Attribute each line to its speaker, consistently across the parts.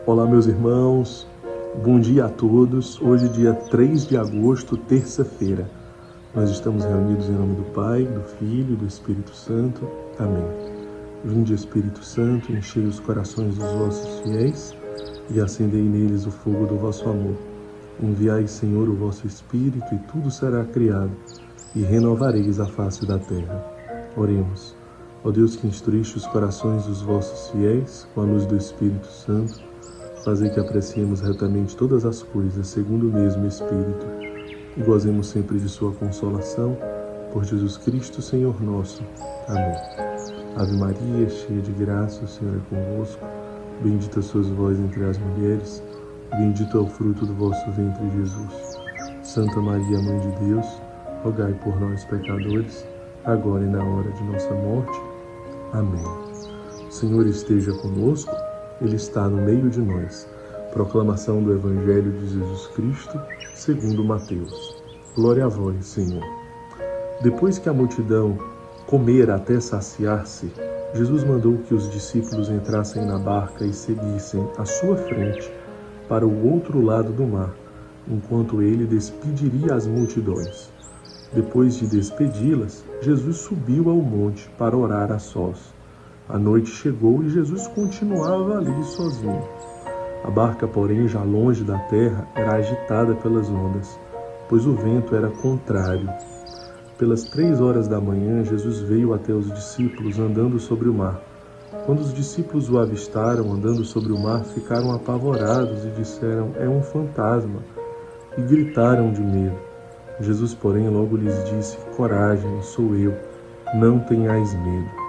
Speaker 1: Olá, meus irmãos, bom dia a todos. Hoje, dia 3 de agosto, terça-feira. Nós estamos reunidos em nome do Pai, do Filho e do Espírito Santo. Amém. Vinde, Espírito Santo, enchei os corações dos vossos fiéis e acendei neles o fogo do vosso amor. Enviai, Senhor, o vosso Espírito e tudo será criado e renovareis a face da terra. Oremos. Ó Deus que instruíste os corações dos vossos fiéis com a luz do Espírito Santo, fazei que apreciemos retamente todas as coisas segundo o mesmo Espírito e gozemos sempre de sua consolação, por Jesus Cristo, Senhor nosso. Amém. Ave Maria, cheia de graça, o Senhor é convosco. Bendita sois vós entre as mulheres, bendito é o fruto do vosso ventre, Jesus. Santa Maria, Mãe de Deus, rogai por nós, pecadores, agora e na hora de nossa morte. Amém. O Senhor esteja conosco, Ele está no meio de nós. Proclamação do Evangelho de Jesus Cristo, segundo Mateus. Glória a vós, Senhor. Depois que a multidão comera até saciar-se, Jesus mandou que os discípulos entrassem na barca e seguissem à sua frente para o outro lado do mar, enquanto ele despediria as multidões. Depois de despedi-las, Jesus subiu ao monte para orar a sós. A noite chegou e Jesus continuava ali sozinho. A barca, porém, já longe da terra, era agitada pelas ondas, pois o vento era contrário. Pelas 3 horas da manhã, Jesus veio até os discípulos andando sobre o mar. Quando os discípulos o avistaram andando sobre o mar, ficaram apavorados e disseram: "É um fantasma!" e gritaram de medo. Jesus, porém, logo lhes disse: "Coragem, sou eu, não tenhais medo."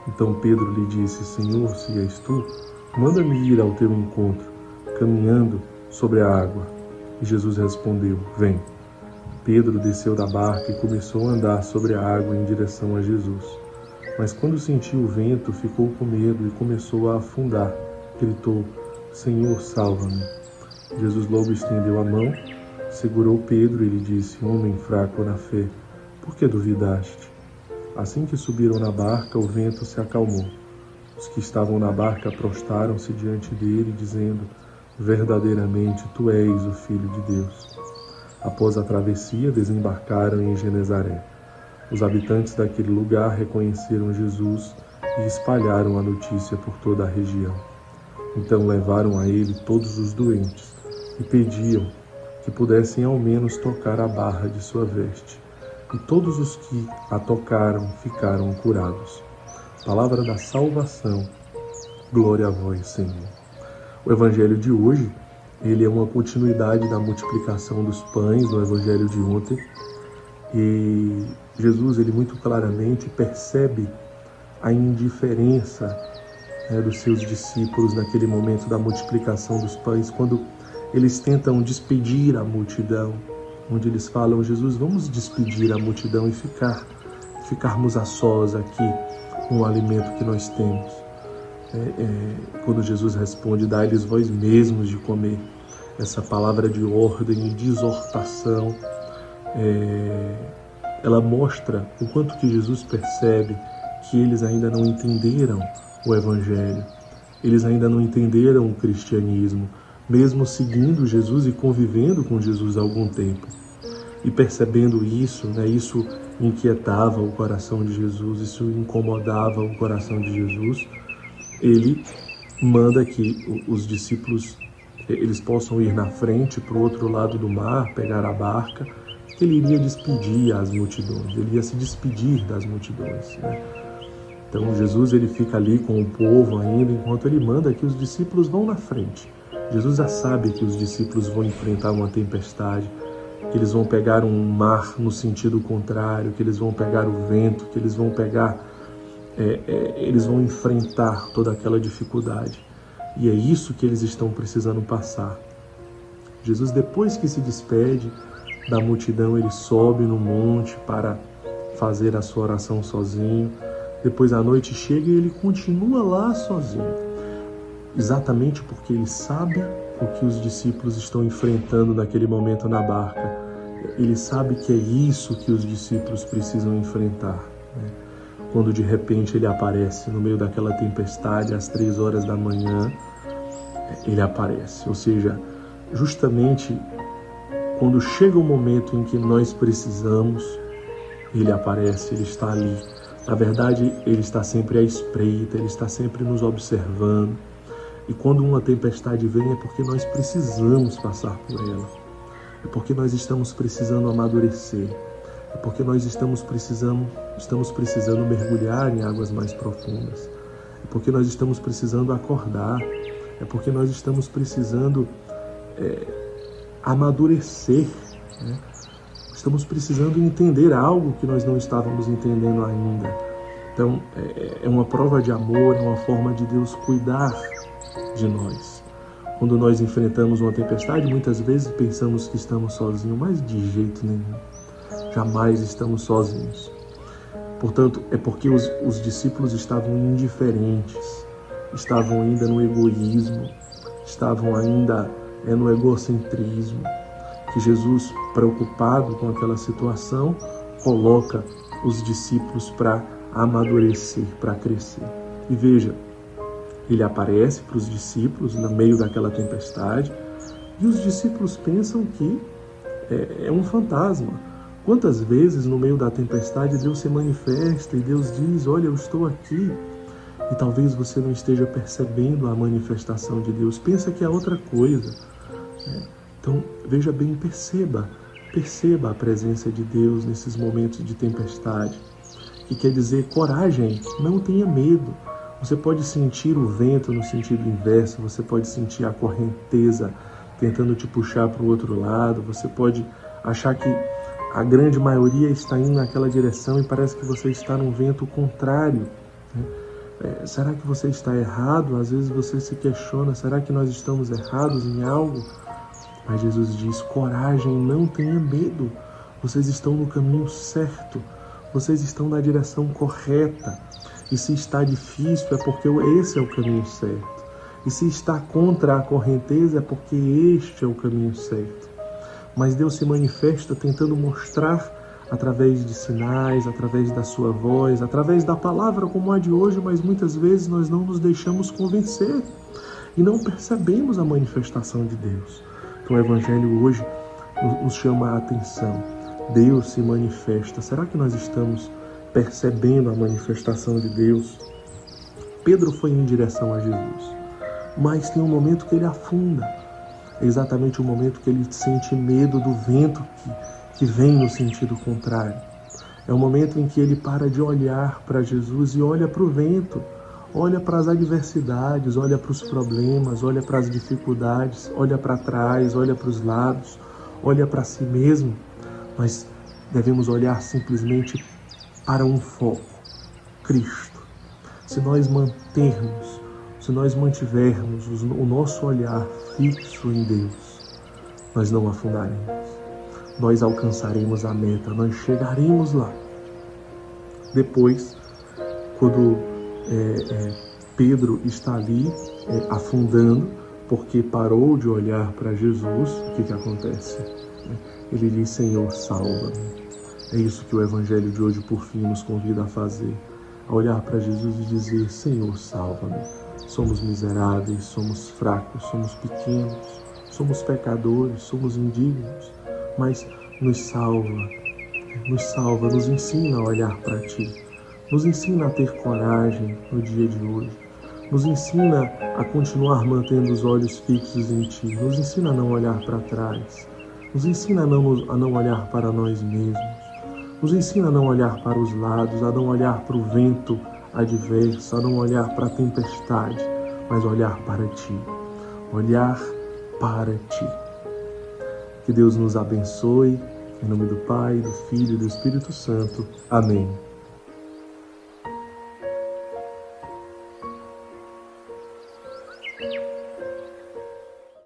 Speaker 1: Então Pedro lhe disse: "Senhor, se és tu, manda-me ir ao teu encontro, caminhando sobre a água." E Jesus respondeu: "Vem." Pedro desceu da barca e começou a andar sobre a água em direção a Jesus. Mas quando sentiu o vento, ficou com medo e começou a afundar. Gritou: "Senhor, salva-me." Jesus logo estendeu a mão, segurou Pedro e lhe disse: "Homem fraco na fé, por que duvidaste?" Assim que subiram na barca, o vento se acalmou. Os que estavam na barca prostraram-se diante dele, dizendo: "Verdadeiramente, tu és o Filho de Deus." Após a travessia, desembarcaram em Genesaré. Os habitantes daquele lugar reconheceram Jesus e espalharam a notícia por toda a região. Então levaram a ele todos os doentes e pediam que pudessem ao menos tocar a barra de sua veste. E todos os que a tocaram ficaram curados. Palavra da salvação. Glória a vós, Senhor. O Evangelho de hoje, ele é uma continuidade da multiplicação dos pães no Evangelho de ontem. E Jesus, ele muito claramente percebe a indiferença dos seus discípulos naquele momento da multiplicação dos pães, quando eles tentam despedir a multidão, onde eles falam: "Jesus, vamos despedir a multidão e ficarmos a sós aqui com o alimento que nós temos." Quando Jesus responde: "Dai-lhes vós mesmos de comer." Essa palavra de ordem e de exortação, ela mostra o quanto que Jesus percebe que eles ainda não entenderam o Evangelho, eles ainda não entenderam o cristianismo, mesmo seguindo Jesus e convivendo com Jesus há algum tempo. E percebendo isso, isso inquietava o coração de Jesus, isso incomodava o coração de Jesus. Ele manda que os discípulos eles possam ir na frente para o outro lado do mar, pegar a barca, que ele iria despedir as multidões, ele ia se despedir das multidões. Então Jesus, ele fica ali com o povo ainda, enquanto ele manda que os discípulos vão na frente. Jesus já sabe que os discípulos vão enfrentar uma tempestade, que eles vão pegar um mar no sentido contrário, que eles vão pegar o vento, que eles vão eles vão enfrentar toda aquela dificuldade. E é isso que eles estão precisando passar. Jesus, depois que se despede da multidão, ele sobe no monte para fazer a sua oração sozinho. Depois a noite chega e ele continua lá sozinho. Exatamente porque ele sabe o que os discípulos estão enfrentando naquele momento na barca. Ele sabe que é isso que os discípulos precisam enfrentar. Quando de repente ele aparece no meio daquela tempestade às 3 horas da manhã, ele aparece. Ou seja, justamente quando chega o momento em que nós precisamos, ele aparece, ele está ali. Na verdade, ele está sempre à espreita, ele está sempre nos observando. E quando uma tempestade vem é porque nós precisamos passar por ela. É porque nós estamos precisando amadurecer. É porque nós estamos precisando mergulhar em águas mais profundas. É porque nós estamos precisando acordar. É porque nós estamos precisando amadurecer, né? Estamos precisando entender algo que nós não estávamos entendendo ainda. Então, é uma prova de amor, é uma forma de Deus cuidar de nós. Quando nós enfrentamos uma tempestade, muitas vezes pensamos que estamos sozinhos, mas de jeito nenhum. Jamais estamos sozinhos. Portanto, é porque os discípulos estavam indiferentes, estavam ainda no egoísmo, estavam ainda no egocentrismo, que Jesus, preocupado com aquela situação, coloca os discípulos para amadurecer, para crescer. E veja, ele aparece para os discípulos no meio daquela tempestade e os discípulos pensam que é um fantasma. Quantas vezes no meio da tempestade Deus se manifesta e Deus diz: olha, eu estou aqui. E talvez você não esteja percebendo a manifestação de Deus. Pensa que é outra coisa. Então, veja bem, perceba a presença de Deus nesses momentos de tempestade. Que quer dizer, coragem, não tenha medo. Você pode sentir o vento no sentido inverso, você pode sentir a correnteza tentando te puxar para o outro lado, você pode achar que a grande maioria está indo naquela direção e parece que você está num vento contrário, né? Será que você está errado? Às vezes você se questiona, será que nós estamos errados em algo? Mas Jesus diz, coragem, não tenha medo. Vocês estão no caminho certo. Vocês estão na direção correta. E se está difícil é porque esse é o caminho certo. E se está contra a correnteza é porque este é o caminho certo. Mas Deus se manifesta tentando mostrar através de sinais, através da sua voz, através da palavra como a de hoje, mas muitas vezes nós não nos deixamos convencer e não percebemos a manifestação de Deus. Então o Evangelho hoje nos chama a atenção. Deus se manifesta. Será que nós estamos percebendo a manifestação de Deus? Pedro foi em direção a Jesus, mas tem um momento que ele afunda. É exatamente o momento que ele sente medo do vento que vem no sentido contrário. É o momento em que ele para de olhar para Jesus e olha para o vento, olha para as adversidades, olha para os problemas, olha para as dificuldades, olha para trás, olha para os lados, olha para si mesmo. Nós devemos olhar simplesmente para um foco, Cristo. Se nós mantivermos o nosso olhar fixo em Deus, nós não afundaremos. Nós alcançaremos a meta, nós chegaremos lá. Depois, quando Pedro está ali afundando, porque parou de olhar para Jesus, o que acontece? Ele diz, Senhor, salva-me. É isso que o Evangelho de hoje, por fim, nos convida a fazer. A olhar para Jesus e dizer, Senhor, salva-me. Somos miseráveis, somos fracos, somos pequenos, somos pecadores, somos indignos, mas nos salva, nos ensina a olhar para Ti, nos ensina a ter coragem no dia de hoje, nos ensina a continuar mantendo os olhos fixos em Ti, nos ensina a não olhar para trás, nos ensina a não olhar para nós mesmos, nos ensina a não olhar para os lados, a não olhar para o vento adverso, a não olhar para a tempestade, mas olhar para Ti, olhar para Ti. Que Deus nos abençoe, em nome do Pai, do Filho e do Espírito Santo. Amém.